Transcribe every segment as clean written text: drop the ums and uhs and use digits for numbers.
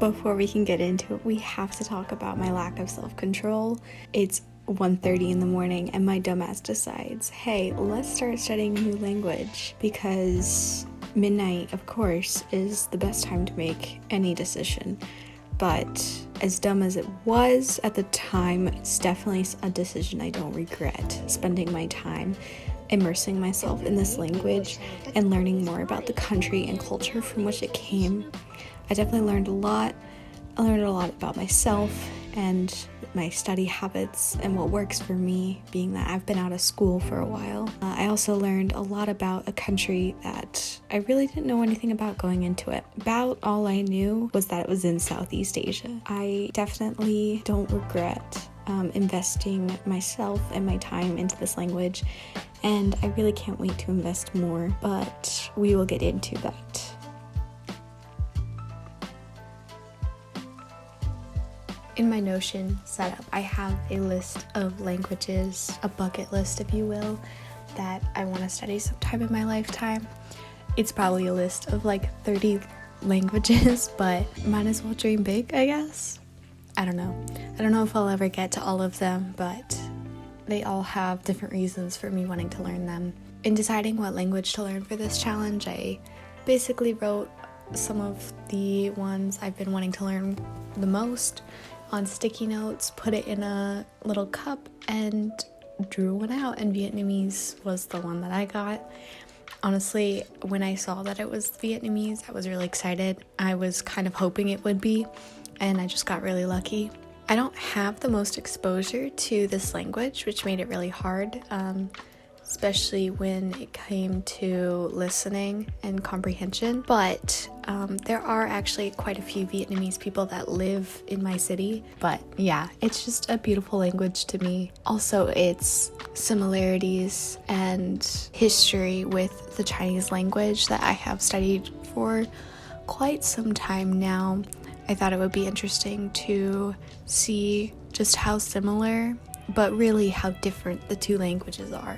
Before we can get into it, we have to talk about my lack of self-control. It's 1:30 in the morning and my dumbass decides, hey, let's start studying a new language, because midnight, of course, is the best time to make any decision. But as dumb as it was at the time, it's definitely a decision I don't regret, spending my time immersing myself in this language and learning more about the country and culture from which it came. I definitely learned a lot. I learned a lot about myself and my study habits and what works for me, being that I've been out of school for a while. I also learned a lot about a country that I really didn't know anything about going into it. About all I knew was that it was in Southeast Asia. I definitely don't regret investing myself and my time into this language, and I really can't wait to invest more, but we will get into that. In my Notion setup, I have a list of languages, a bucket list, if you will, that I want to study sometime in my lifetime. It's probably a list of like 30 languages, but might as well dream big, I guess. I don't know if I'll ever get to all of them, but they all have different reasons for me wanting to learn them. In deciding what language to learn for this challenge, I basically wrote some of the ones I've been wanting to learn the most on sticky notes, put it in a little cup, and drew one out, and Vietnamese was the one that I got. Honestly, when I saw that it was Vietnamese, I was really excited. I was kind of hoping it would be, and I just got really lucky. I don't have the most exposure to this language, which made it really hard, especially when it came to listening and comprehension. But there are actually quite a few Vietnamese people that live in my city. But yeah, it's just a beautiful language to me. Also, its similarities and history with the Chinese language that I have studied for quite some time now. I thought it would be interesting to see just how similar, but really how different the two languages are.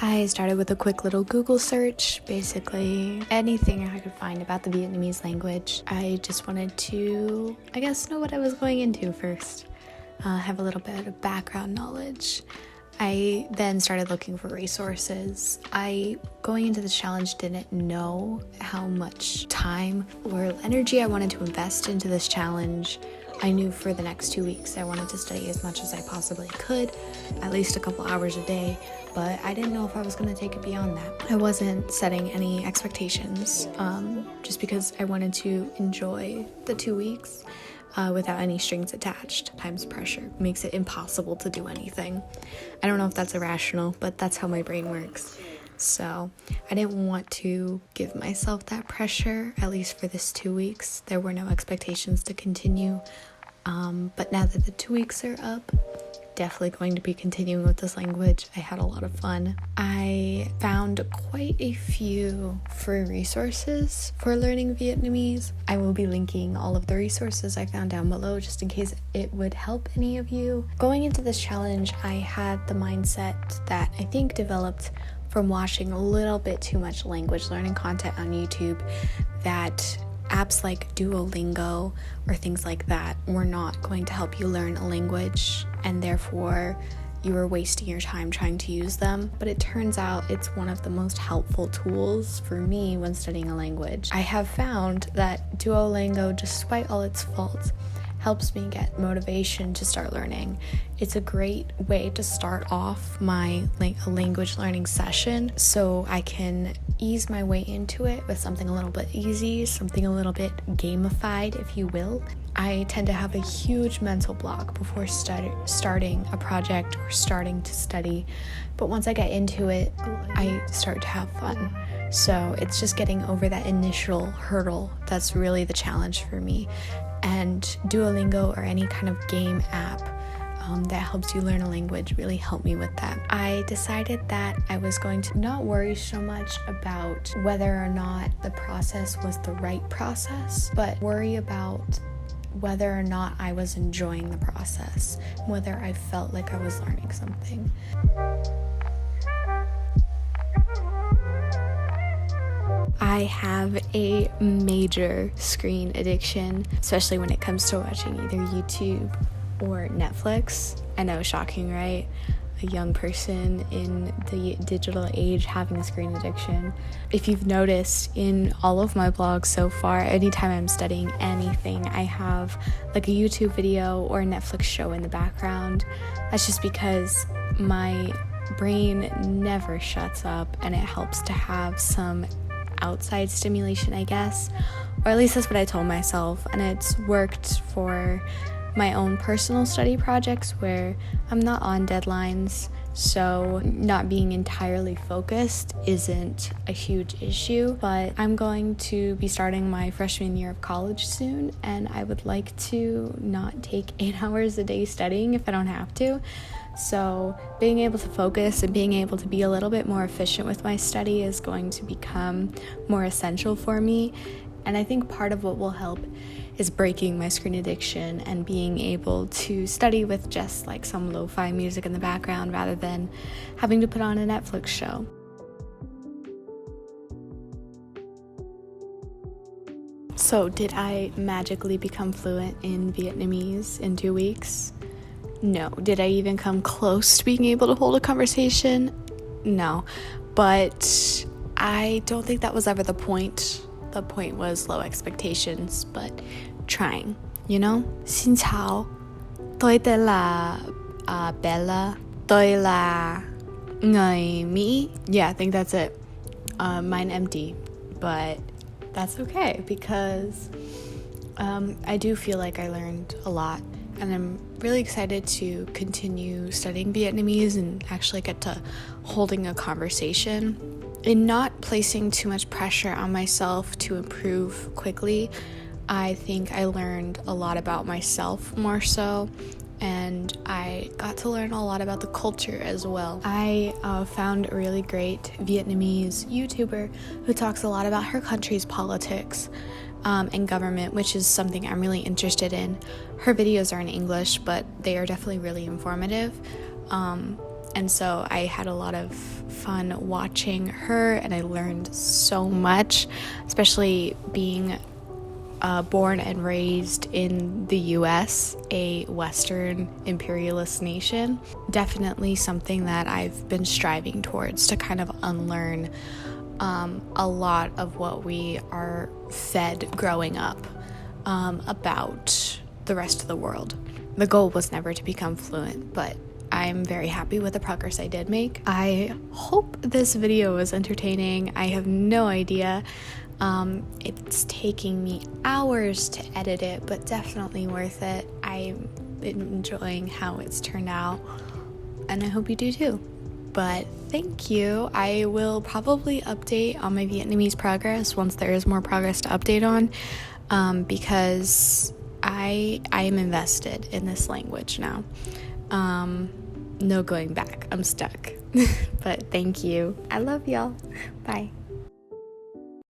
I started with a quick little Google search, basically anything I could find about the Vietnamese language. I just wanted to, know what I was going into first, have a little bit of background knowledge. I then started looking for resources. Going into the challenge, didn't know how much time or energy I wanted to invest into this challenge. I knew for the next 2 weeks I wanted to study as much as I possibly could, at least a couple hours a day, but I didn't know if I was going to take it beyond that. I wasn't setting any expectations, just because I wanted to enjoy the 2 weeks without any strings attached. Times pressure makes it impossible to do anything. I don't know if that's irrational, but that's how my brain works. So I didn't want to give myself that pressure, at least for this 2 weeks. There were no expectations to continue. But now that the 2 weeks are up, definitely going to be continuing with this language. I had a lot of fun. I found quite a few free resources for learning Vietnamese. I will be linking all of the resources I found down below just in case it would help any of you. Going into this challenge, I had the mindset that I think developed from watching a little bit too much language learning content on YouTube, that apps like Duolingo or things like that were not going to help you learn a language, and therefore you were wasting your time trying to use them. But it turns out it's one of the most helpful tools for me when studying a language. I have found that Duolingo, despite all its faults, helps me get motivation to start learning. It's a great way to start off my language learning session, so I can ease my way into it with something a little bit easy, something a little bit gamified, if you will. I tend to have a huge mental block before starting a project or starting to study, but once I get into it, I start to have fun. So it's just getting over that initial hurdle that's really the challenge for me. And Duolingo or any kind of game app that helps you learn a language really helped me with that. I decided that I was going to not worry so much about whether or not the process was the right process, but worry about whether or not I was enjoying the process, whether I felt like I was learning something. I have a major screen addiction, especially when it comes to watching either YouTube or Netflix. I know, shocking, right? A young person in the digital age having a screen addiction. If you've noticed in all of my blogs so far, anytime I'm studying anything, I have like a YouTube video or a Netflix show in the background. That's just because my brain never shuts up, and it helps to have some outside stimulation, I guess, or at least that's what I told myself, and it's worked for my own personal study projects where I'm not on deadlines, so not being entirely focused isn't a huge issue. But I'm going to be starting my freshman year of college soon, and I would like to not take 8 hours a day studying if I don't have to. So being able to focus and being able to be a little bit more efficient with my study is going to become more essential for me. And I think part of what will help is breaking my screen addiction and being able to study with just like some lo-fi music in the background rather than having to put on a Netflix show. So did I magically become fluent in Vietnamese in 2 weeks? No. Did I even come close to being able to hold a conversation? No. But I don't think that was ever the point. The point was low expectations, but trying, you know? Xin chào, tôi tên là Bella, tôi là người Mỹ. Yeah, I think that's it. Mine empty, but that's okay because I do feel like I learned a lot, and I'm really excited to continue studying Vietnamese and actually get to holding a conversation. In not placing too much pressure on myself to improve quickly, I think I learned a lot about myself more so, and I got to learn a lot about the culture as well. I found a really great Vietnamese YouTuber who talks a lot about her country's politics and government, which is something I'm really interested in. Her videos are in English, but they are definitely really informative. And so I had a lot of fun watching her, and I learned so much, especially being born and raised in the US, a Western imperialist nation. Definitely something that I've been striving towards, to kind of unlearn a lot of what we are fed growing up about the rest of the world. The goal was never to become fluent, but I'm very happy with the progress I did make. I hope this video was entertaining. I have no idea. It's taking me hours to edit it, but definitely worth it. I'm enjoying how it's turned out, and I hope you do too. But thank you. I will probably update on my Vietnamese progress once there is more progress to update on, because I am invested in this language now. No going back. I'm stuck. But thank you. I love y'all. Bye.